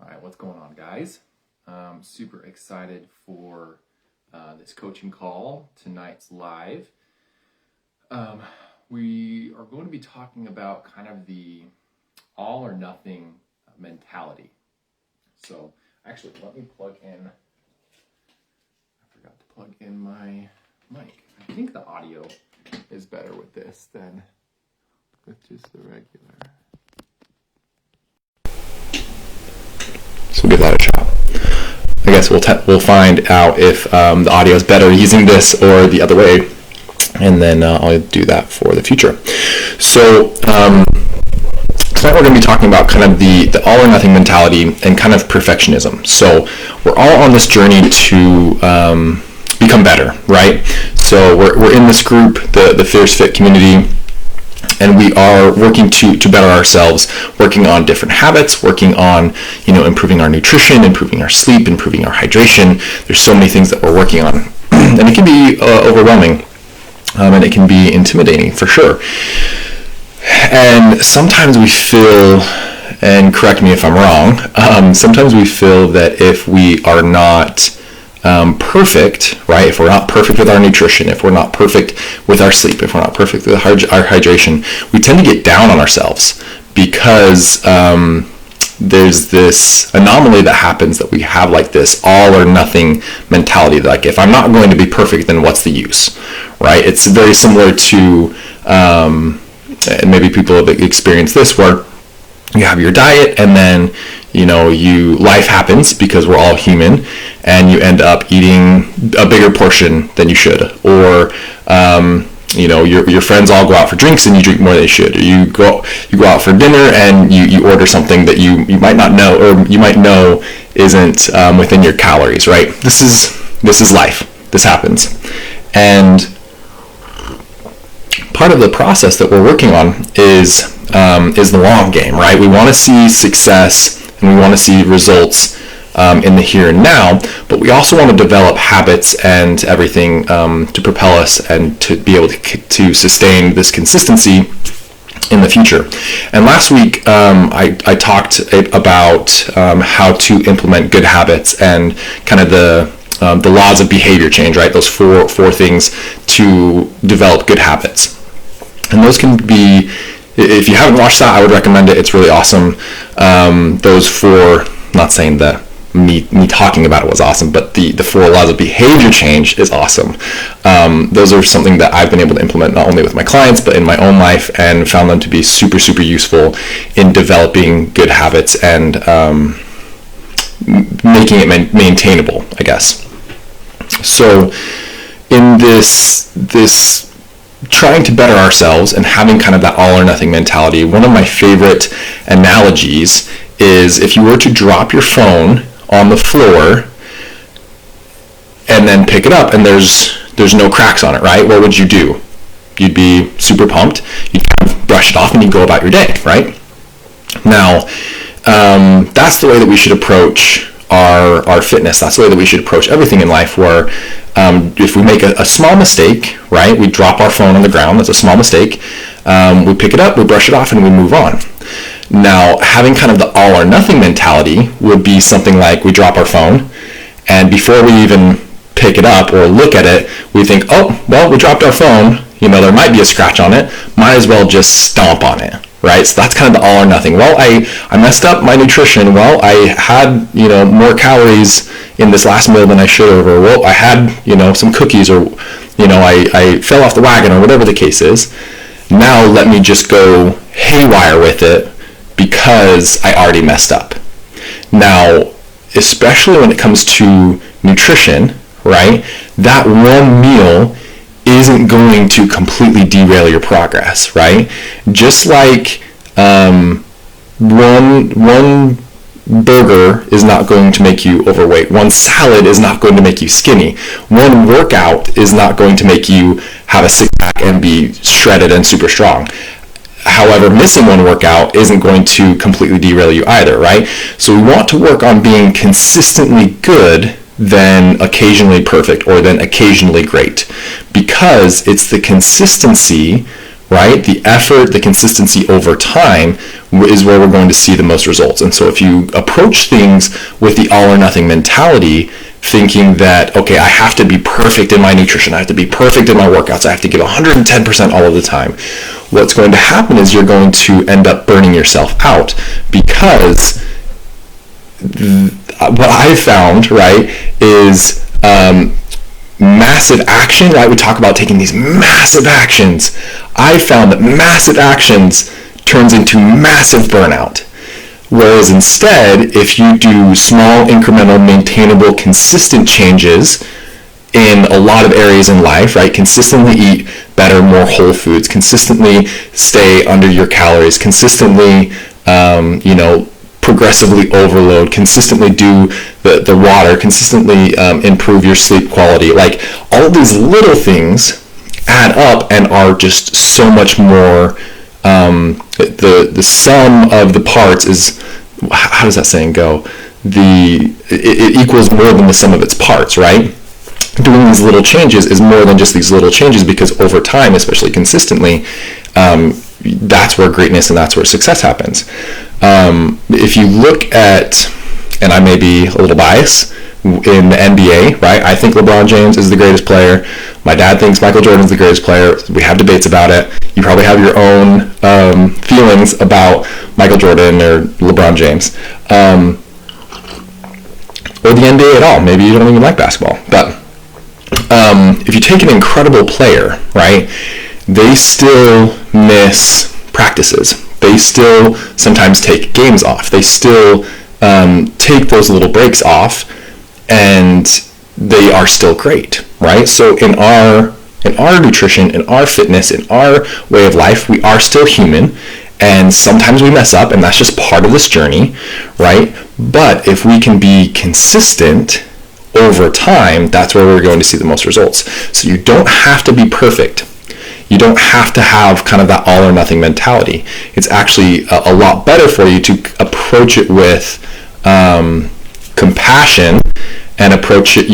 All right, what's going on, guys? I'm super excited for this coaching call. Tonight's live. We are going to be talking about kind of the all or nothing mentality. So actually, let me plug in. I forgot to plug in my mic. I think the audio is better with this than with just the regular. So we'll give that a shot. I guess we'll find out if the audio is better using this or the other way, and then I'll do that for the future. So tonight we're going to be talking about kind of the all or nothing mentality and kind of perfectionism. So we're all on this journey to become better, right? So we're in this group, the Fierce Fit community, and we are working to better ourselves, working on different habits, working on, improving our nutrition, improving our sleep, improving our hydration. There's so many things that we're working on. And it can be overwhelming, and it can be intimidating for sure. And sometimes we feel, and correct me if I'm wrong, sometimes we feel that if we are not perfect, right? If we're not perfect with our nutrition, if we're not perfect with our sleep, if we're not perfect with our hydration, we tend to get down on ourselves because there's this anomaly that happens that we have like this all or nothing mentality. Like, if I'm not going to be perfect, then what's the use, right? It's very similar to, and maybe people have experienced this, where you have your diet and then life happens because we're all human, and you end up eating a bigger portion than you should, or your friends all go out for drinks and you drink more than you should, or you go out for dinner and you order something that you might not know, or you might know isn't within your calories, right? This is life. This happens, and part of the process that we're working on is the long game, right? We want to see success and we want to see results in the here and now, but we also want to develop habits and everything to propel us and to be able to sustain this consistency in the future. And last week I talked about how to implement good habits and kind of the laws of behavior change, right? Those four things to develop good habits. And those can be, if you haven't watched that, I would recommend it. It's really awesome. Those four, not saying that me talking about it was awesome, but the four laws of behavior change is awesome. Those are something that I've been able to implement not only with my clients, but in my own life, and found them to be super, super useful in developing good habits and making it maintainable, I guess. So in this trying to better ourselves and having kind of that all or nothing mentality, one of my favorite analogies is if you were to drop your phone on the floor and then pick it up and there's no cracks on it, right? What would you do? You'd be super pumped. You'd kind of brush it off and you'd go about your day, right? Now, that's the way that we should approach our fitness. That's the way that we should approach everything in life, where if we make a small mistake, right, we drop our phone on the ground, that's a small mistake, we pick it up, we brush it off, and we move on. Now, having kind of the all or nothing mentality would be something like we drop our phone, and before we even pick it up or look at it, we think, oh, well, we dropped our phone, there might be a scratch on it, might as well just stomp on it. Right, so that's kind of the all or nothing. Well, I messed up my nutrition. Well, I had more calories in this last meal than I should have. Or well, I had some cookies, or I fell off the wagon, or whatever the case is. Now let me just go haywire with it because I already messed up. Now, especially when it comes to nutrition, right? That one meal isn't going to completely derail your progress, right? Just like one burger is not going to make you overweight. One salad is not going to make you skinny. One workout is not going to make you have a six-pack and be shredded and super strong. However, missing one workout isn't going to completely derail you either, right? So we want to work on being consistently good, then occasionally perfect, or then occasionally great, because it's the consistency, right? The effort, the consistency over time is where we're going to see the most results. And so if you approach things with the all or nothing mentality, thinking that, okay, I have to be perfect in my nutrition, I have to be perfect in my workouts, I have to give 110% all of the time, what's going to happen is you're going to end up burning yourself out, because what I've found, right, is massive action, right? We talk about taking these massive actions. I found that massive actions turns into massive burnout. Whereas instead, if you do small, incremental, maintainable, consistent changes in a lot of areas in life, right? Consistently eat better, more whole foods, consistently stay under your calories, consistently, progressively overload, consistently do the water, consistently improve your sleep quality. Like, all of these little things add up and are just so much more. The sum of the parts is, how does that saying go? It equals more than the sum of its parts, right? Doing these little changes is more than just these little changes, because over time, especially consistently, that's where greatness and that's where success happens. If you look at, and I may be a little biased, in the NBA, right? I think LeBron James is the greatest player. My dad thinks Michael Jordan is the greatest player. We have debates about it. You probably have your own feelings about Michael Jordan or LeBron James, or the NBA at all. Maybe you don't even like basketball. But if you take an incredible player, right, they still miss practices. They still sometimes take games off. They still take those little breaks off, and they are still great, right? So in our nutrition, in our fitness, in our way of life, we are still human, and sometimes we mess up, and that's just part of this journey, right? But if we can be consistent over time, that's where we're going to see the most results. So you don't have to be perfect. You don't have to have kind of that all or nothing mentality. It's actually a lot better for you to approach it with compassion, and approach it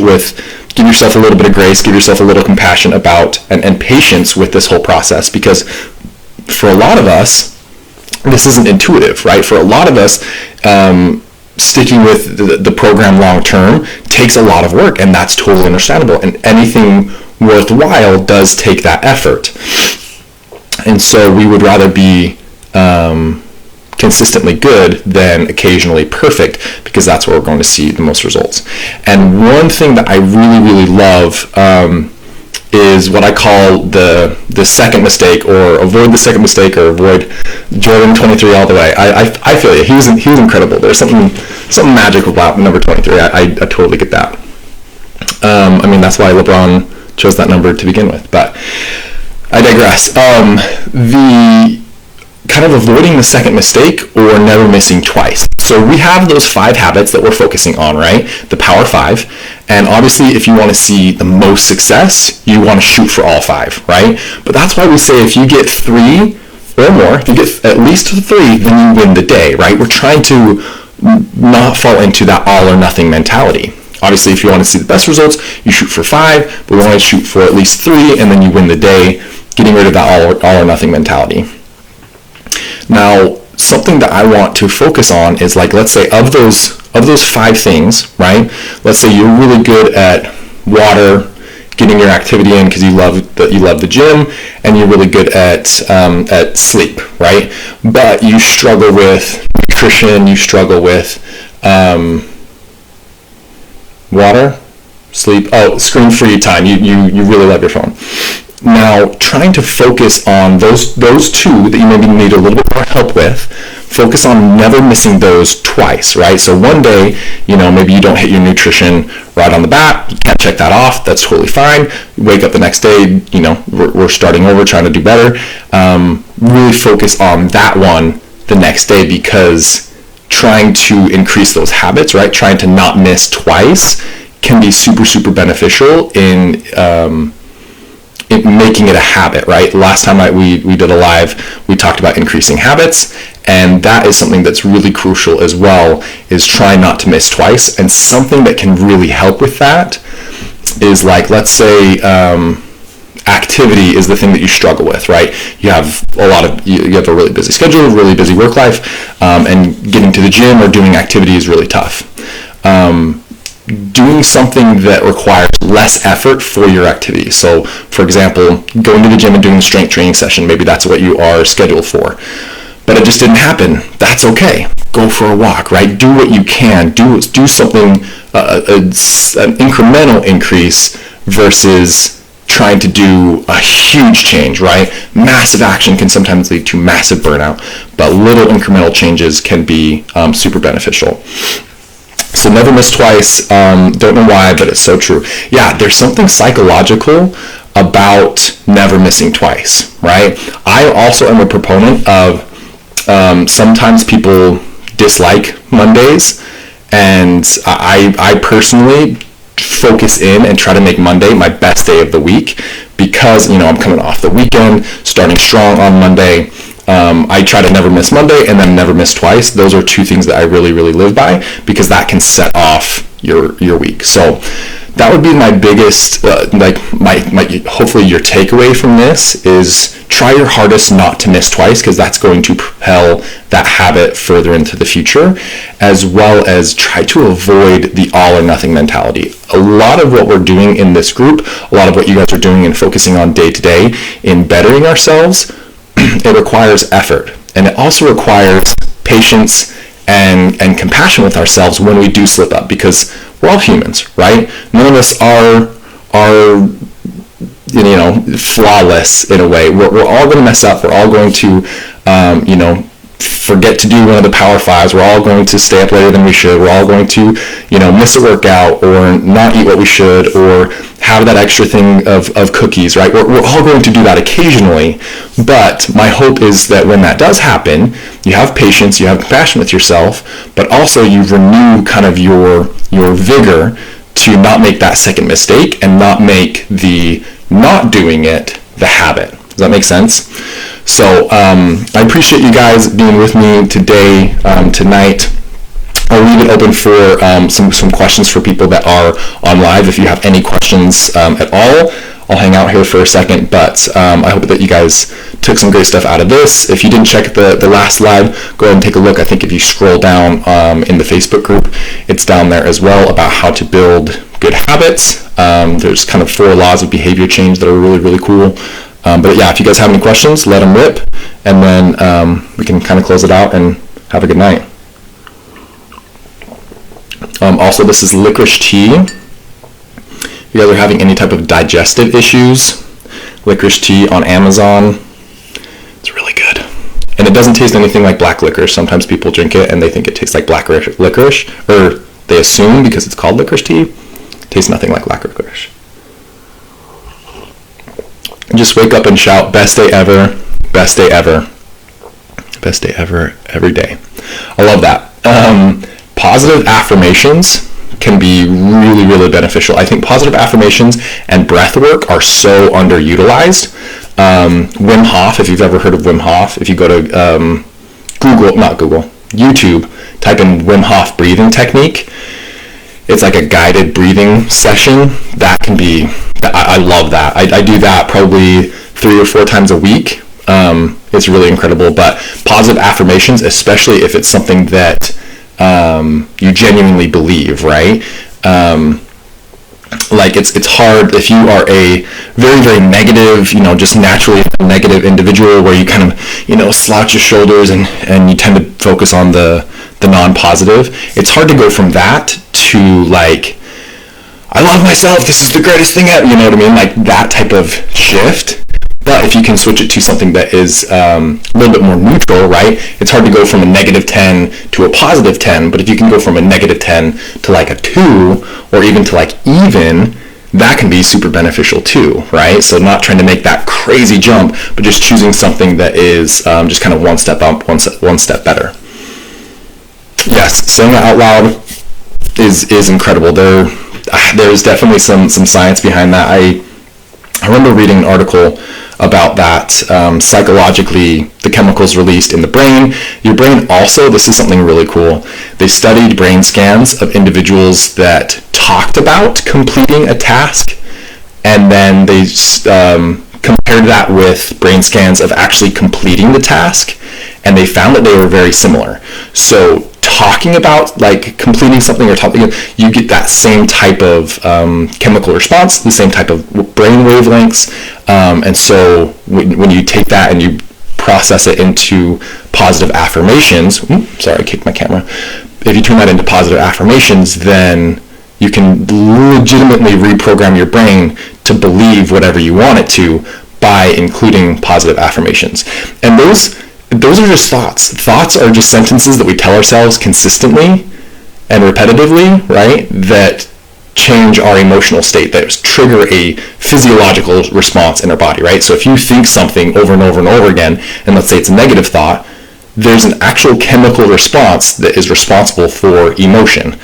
with, give yourself a little bit of grace, give yourself a little compassion about, and patience with this whole process. Because for a lot of us, this isn't intuitive, right? For a lot of us, sticking with the program long term takes a lot of work, and that's totally understandable. And anything worthwhile does take that effort. And so we would rather be consistently good than occasionally perfect, because that's where we're going to see the most results. And one thing that I really, really love is what I call the second mistake, or avoid the second mistake, or avoid Jordan 23 all the way. I feel you. He was incredible. There's something magical about number 23. I totally get that. I mean, that's why LeBron chose that number to begin with. But I digress. The kind of avoiding the second mistake, or never missing twice. So we have those 5 habits that we're focusing on, right? The Power 5. And obviously, if you want to see the most success, you want to shoot for all 5, right? But that's why we say if you get 3 or more, if you get at least 3, then you win the day, right? We're trying to not fall into that all or nothing mentality. Obviously, if you want to see the best results, you shoot for 5, but we want to shoot for at least 3, and then you win the day, getting rid of that all or nothing mentality. Now, something that I want to focus on is, like, let's say of those 5 things, right? Let's say you're really good at water, getting your activity in because you love the gym, and you're really good at sleep, right? But you struggle with nutrition, you struggle with water, sleep, screen-free time. You really love your phone. Now, trying to focus on those 2 that you maybe need a little bit more help with, focus on never missing those twice, right? So one day, maybe you don't hit your nutrition right on the bat, you can't check that off, that's totally fine. You wake up the next day, we're starting over, trying to do better. Really focus on that one the next day, because trying to increase those habits, right? Trying to not miss twice can be super, super beneficial in making it a habit, right? Last time we did a live, we talked about increasing habits, and that is something that's really crucial as well, is try not to miss twice. And something that can really help with that is, like, let's say activity is the thing that you struggle with, right? You have you have a really busy schedule, really busy work life, and getting to the gym or doing activity is really tough. Doing something that requires less effort for your activity. So, for example, going to the gym and doing a strength training session, maybe that's what you are scheduled for. But it just didn't happen. That's okay. Go for a walk, right? Do what you can. Do something, an incremental increase versus trying to do a huge change, right? Massive action can sometimes lead to massive burnout, but little incremental changes can be super beneficial. So never miss twice. Don't know why, but it's so true. Yeah, there's something psychological about never missing twice, right? I also am a proponent of sometimes people dislike Mondays, and I personally focus in and try to make Monday my best day of the week because, I'm coming off the weekend, starting strong on Monday. I try to never miss Monday and then never miss twice. Those are two things that I really, really live by because that can set off your week. So that would be my biggest, hopefully your takeaway from this is try your hardest not to miss twice, because that's going to propel that habit further into the future, as well as try to avoid the all or nothing mentality. A lot of what we're doing in this group, a lot of what you guys are doing and focusing on day to day in bettering ourselves, it requires effort, and it also requires patience and compassion with ourselves when we do slip up, because we're all humans, right? None of us are flawless in a way. We're all going to mess up. We're all going to forget to do one of the Power Fives. We're all going to stay up later than we should. We're all going to miss a workout or not eat what we should or have that extra thing of cookies, right? We're all going to do that occasionally, but my hope is that when that does happen, you have patience, you have compassion with yourself, but also you renew kind of your vigor to not make that second mistake and not make the not doing it the habit. Does that make sense? So I appreciate you guys being with me today, tonight. I'll leave it open for some questions for people that are on live. If you have any questions at all, I'll hang out here for a second, but I hope that you guys took some great stuff out of this. If you didn't check the last live, go ahead and take a look. I think if you scroll down in the Facebook group, it's down there as well about how to build good habits. There's kind of 4 laws of behavior change that are really, really cool. But yeah, if you guys have any questions, let them rip, and then we can kind of close it out and have a good night. Also, this is licorice tea. If you guys are having any type of digestive issues, licorice tea on Amazon, it's really good. And it doesn't taste anything like black licorice. Sometimes people drink it and they think it tastes like black licorice, or they assume because it's called licorice tea, it tastes nothing like black licorice. Just wake up and shout, best day ever, best day ever, best day ever, every day. I love that. Positive affirmations can be really, really beneficial. I think positive affirmations and breath work are so underutilized. Wim Hof, if you've ever heard of Wim Hof, if you go to YouTube, type in Wim Hof Breathing Technique, it's like a guided breathing session. That can be, I love that. I do that probably 3 or 4 times a week. It's really incredible. But positive affirmations, especially if it's something that you genuinely believe, right? Like it's hard if you are a very, very negative, just naturally negative individual where you kind of, slouch your shoulders and you tend to focus on the non-positive. It's hard to go from that to like, I love myself, this is the greatest thing ever, you know what I mean? Like that type of shift. But if you can switch it to something that is a little bit more neutral, right? It's hard to go from a -10 to a +10, but if you can go from a -10 to like a 2, or even to like even, that can be super beneficial too, right? So not trying to make that crazy jump, but just choosing something that is just kind of one step up, one step better. Yes, saying that out loud is incredible. There's definitely some science behind that. I remember reading an article about that. Psychologically, the chemicals released in the brain. Your brain also, this is something really cool, they studied brain scans of individuals that talked about completing a task and then they compared that with brain scans of actually completing the task, and they found that they were very similar. So talking about like completing something or talking, you get that same type of chemical response, the same type of brain wavelengths, and so when you take that and you process it into positive affirmations, sorry, I kicked my camera. If you turn that into positive affirmations, then you can legitimately reprogram your brain to believe whatever you want it to by including positive affirmations. And those are just thoughts. Thoughts are just sentences that we tell ourselves consistently and repetitively, right, that change our emotional state, that trigger a physiological response in our body, right? So if you think something over and over and over again, and let's say it's a negative thought, there's an actual chemical response that is responsible for emotion.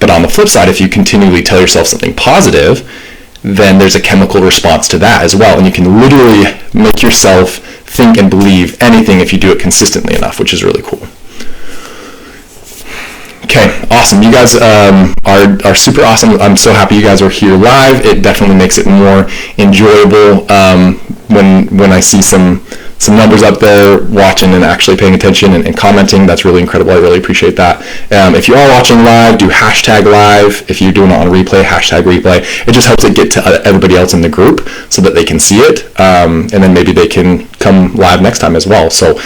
But on the flip side, if you continually tell yourself something positive, then there's a chemical response to that as well. And you can literally make yourself think and believe anything if you do it consistently enough, which is really cool. Okay, awesome. You guys are super awesome. I'm so happy you guys are here live. It definitely makes it more enjoyable when I see some numbers up there watching and actually paying attention and commenting. That's really incredible. I really appreciate that. If you are watching live, do hashtag live. If you're doing it on replay, hashtag replay. It just helps it get to everybody else in the group so that they can see it, and then maybe they can come live next time as well. So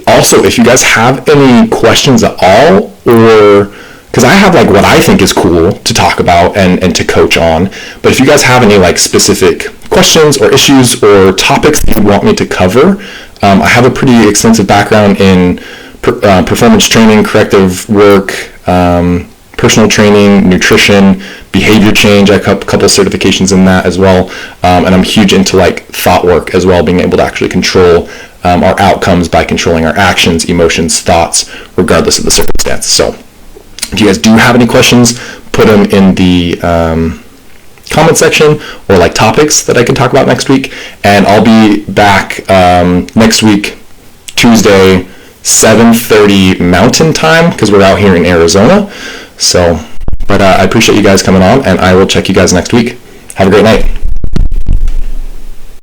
also, if you guys have any questions at all, or because I have like what I think is cool to talk about and to coach on, but if you guys have any like specific questions or issues or topics that you want me to cover, I have a pretty extensive background in performance training, corrective work, personal training, nutrition, behavior change. I have a couple of certifications in that as well, and I'm huge into like thought work as well, being able to actually control our outcomes by controlling our actions, emotions, thoughts, regardless of the circumstance. So if you guys do have any questions, put them in the comment section, or like topics that I can talk about next week. And I'll be back next week, Tuesday, 7:30 Mountain Time, because we're out here in Arizona. So, but I appreciate you guys coming on, and I will check you guys next week. Have a great night.